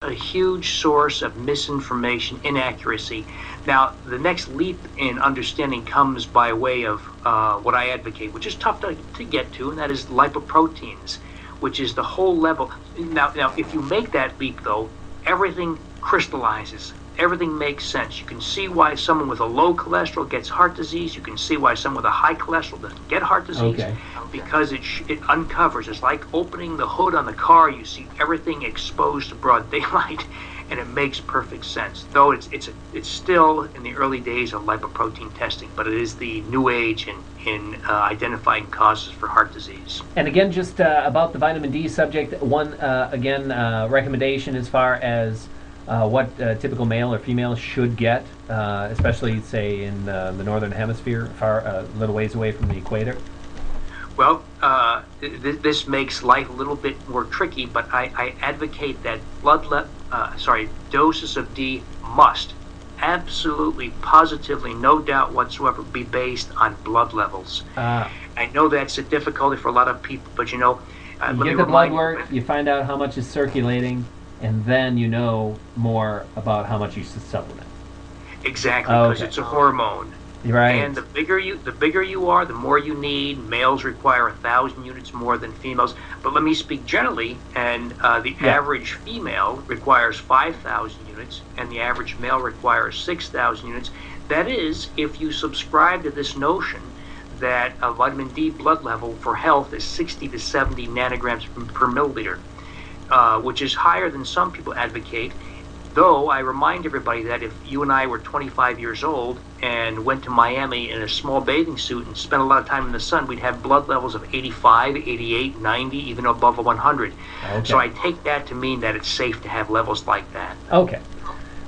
a huge source of misinformation, inaccuracy. Now, the next leap in understanding comes by way of what I advocate, which is tough to get to, and that is lipoproteins, which is the whole level. Now, if you make that leap, though, everything crystallizes. Everything makes sense. You can see why someone with a low cholesterol gets heart disease. You can see why someone with a high cholesterol doesn't get heart disease. Okay. Because it uncovers. It's like opening the hood on the car. You see everything exposed to broad daylight, and it makes perfect sense. Though it's still in the early days of lipoprotein testing, but it is the new age in identifying causes for heart disease. And again, just about the vitamin D subject, one recommendation as far as what typical male or female should get, especially say in the northern hemisphere, far a little ways away from the equator. Well, this makes life a little bit more tricky, but I advocate that doses of D must absolutely, positively, no doubt whatsoever, be based on blood levels. I know that's a difficulty for a lot of people, but you get the blood work, you find out how much is circulating, and then you know more about how much you should supplement. Exactly, because it's a hormone. Right. And the bigger you are, the more you need. Males require 1,000 units more than females. But let me speak generally, and the average female requires 5,000 units, and the average male requires 6,000 units. That is, if you subscribe to this notion that a vitamin D blood level for health is 60 to 70 nanograms per milliliter, which is higher than some people advocate. Though I remind everybody that if you and I were 25 years old and went to Miami in a small bathing suit and spent a lot of time in the sun, we'd have blood levels of 85, 88, 90, even above 100. Okay. So I take that to mean that it's safe to have levels like that. Okay.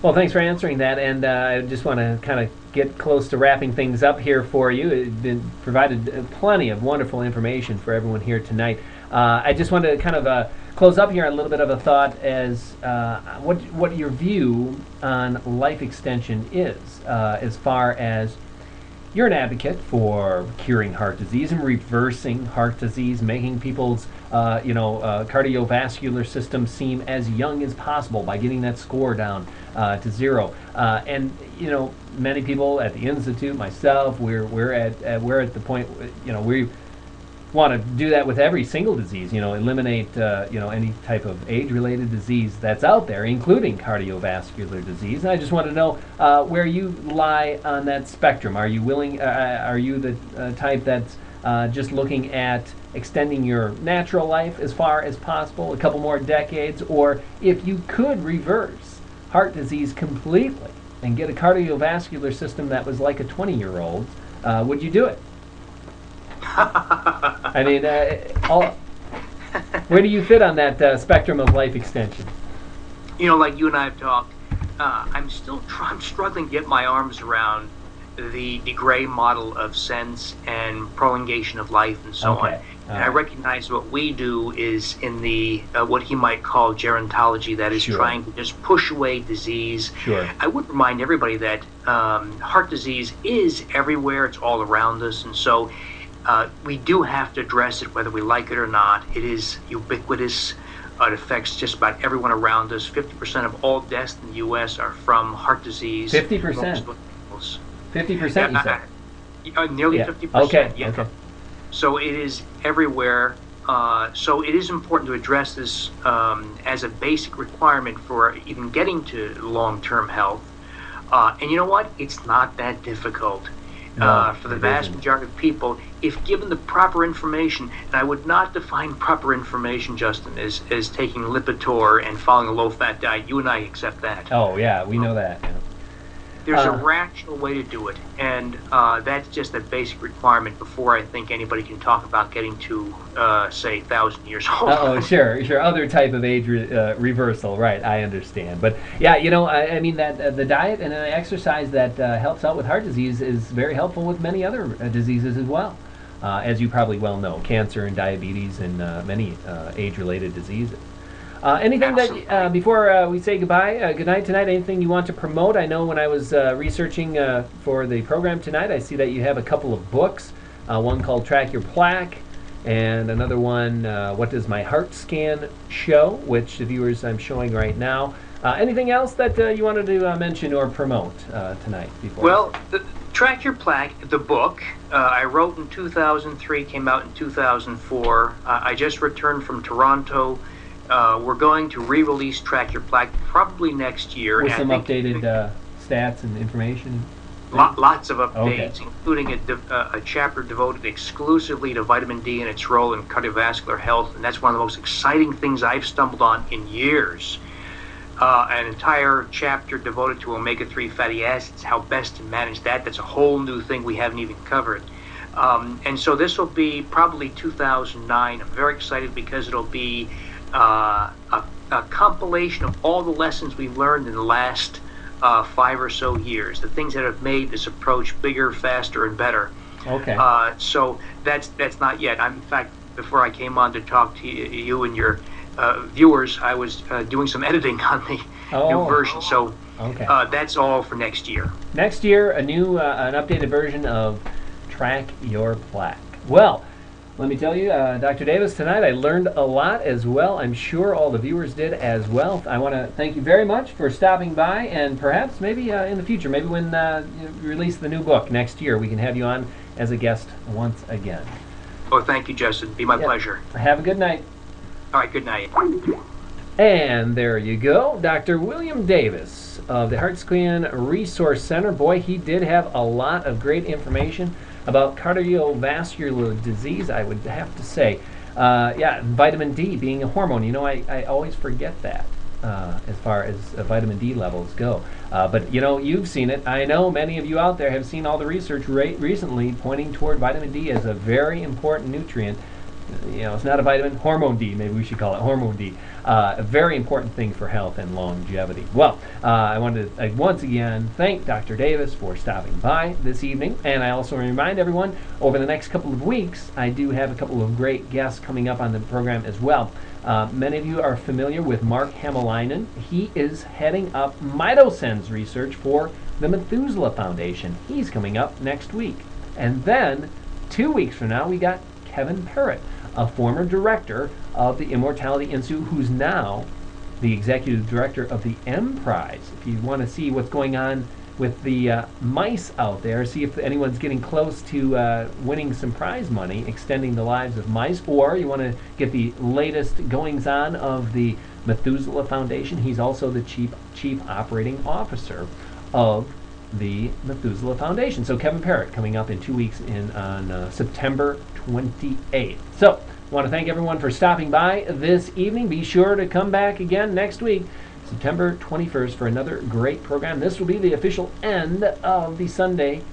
Well, thanks for answering that, and I just want to kind of get close to wrapping things up here for you. It's been provided plenty of wonderful information for everyone here tonight. I just wanted to kind of close up here on a little bit of a thought as what your view on life extension is, as far as you're an advocate for curing heart disease and reversing heart disease, making people's cardiovascular system seem as young as possible by getting that score down to zero. And many people at the Institute, myself, we're at the point, we want to do that with every single disease, eliminate any type of age-related disease that's out there, including cardiovascular disease. And I just want to know where you lie on that spectrum. Are you willing, are you the type that's just looking at extending your natural life as far as possible, a couple more decades, or if you could reverse heart disease completely and get a cardiovascular system that was like a 20-year-old, would you do it? I mean, where do you fit on that spectrum of life extension? Like you and I have talked, I'm struggling to get my arms around the Gray model of sense and prolongation of life and so on. And I recognize what we do is in the what he might call gerontology, that is trying to just push away disease. Sure. I would remind everybody that heart disease is everywhere. It's all around us. And so we do have to address it whether we like it or not. It is ubiquitous. It affects just about everyone around us. 50% of all deaths in the U.S. are from heart disease. 50%? 50%, you said? Nearly 50%. Okay. Yeah. Okay. So it is everywhere. So it is important to address this as a basic requirement for even getting to long-term health. And you know what? It's not that difficult. For the vast majority of people, if given the proper information, and I would not define proper information, Justin, as taking Lipitor and following a low-fat diet. You and I accept that. Oh, yeah, we know that. Yeah. There's a rational way to do it, and that's just a basic requirement before I think anybody can talk about getting to, say, 1,000 years old. Sure. Other type of age reversal, right? I understand. But yeah, I mean that the diet and the exercise that helps out with heart disease is very helpful with many other diseases as well, as you probably well know, cancer and diabetes and many age-related diseases. Anything that, before we say goodbye, good night tonight, anything you want to promote? I know when I was researching for the program tonight, I see that you have a couple of books, one called Track Your Plaque, and another one, What Does My Heart Scan Show, which the viewers I'm showing right now. Anything else that you wanted to mention or promote tonight? Before Well, Track Your Plaque, the book, I wrote in 2003, came out in 2004. I just returned from Toronto. We're going to re-release Track Your Plaque probably next year. with And some I think updated stats and information? lots of Okay. updates, including a chapter devoted exclusively to vitamin D and its role in cardiovascular health. And that's one of the most exciting things I've stumbled on in years. An entire chapter devoted to omega-3 fatty acids, how best to manage that. That's a whole new thing we haven't even covered. And so this will be probably 2009. I'm very excited because it'll be a compilation of all the lessons we've learned in the last 5 or so years, the things that have made this approach bigger, faster, and better. Okay. So that's not yet. In fact, before I came on to talk to you and your viewers, I was doing some editing on the new version. So Okay. that's all for next year. Next year, an updated version of Track Your Plaque. Well, let me tell you, Dr. Davis, tonight I learned a lot as well. I'm sure all the viewers did as well. I want to thank you very much for stopping by, and perhaps maybe in the future, maybe when you release the new book next year, we can have you on as a guest once again. Oh, thank you, Justin. Be my pleasure. Have a good night. All right, good night. And there you go, Dr. William Davis of the Heart Scan Resource Center. Boy, he did have a lot of great information about cardiovascular disease, I would have to say. Yeah, vitamin D being a hormone. You know, I always forget that as far as vitamin D levels go. But, you know, you've seen it. I know many of you out there have seen all the research recently pointing toward vitamin D as a very important nutrient. You know, it's not a vitamin, hormone D, maybe we should call it hormone D. A very important thing for health and longevity. Well, I wanted to once again thank Dr. Davis for stopping by this evening, and I also remind everyone, over the next couple of weeks, I do have a couple of great guests coming up on the program as well. Many of you are familiar with Mark Hamalainen. He is heading up mitosense research for the Methuselah Foundation. He's coming up next week. And then, 2 weeks from now, we got Kevin Parrott, a former director of the Immortality Institute, who's now the executive director of the M Prize. If you want to see what's going on with the mice out there, see if anyone's getting close to winning some prize money, extending the lives of mice, or you want to get the latest goings-on of the Methuselah Foundation, he's also the chief operating officer of the Methuselah Foundation. So Kevin Parrott coming up in 2 weeks on September 28th. So I want to thank everyone for stopping by this evening. Be sure to come back again next week, September 21st, for another great program. This will be the official end of the Sunday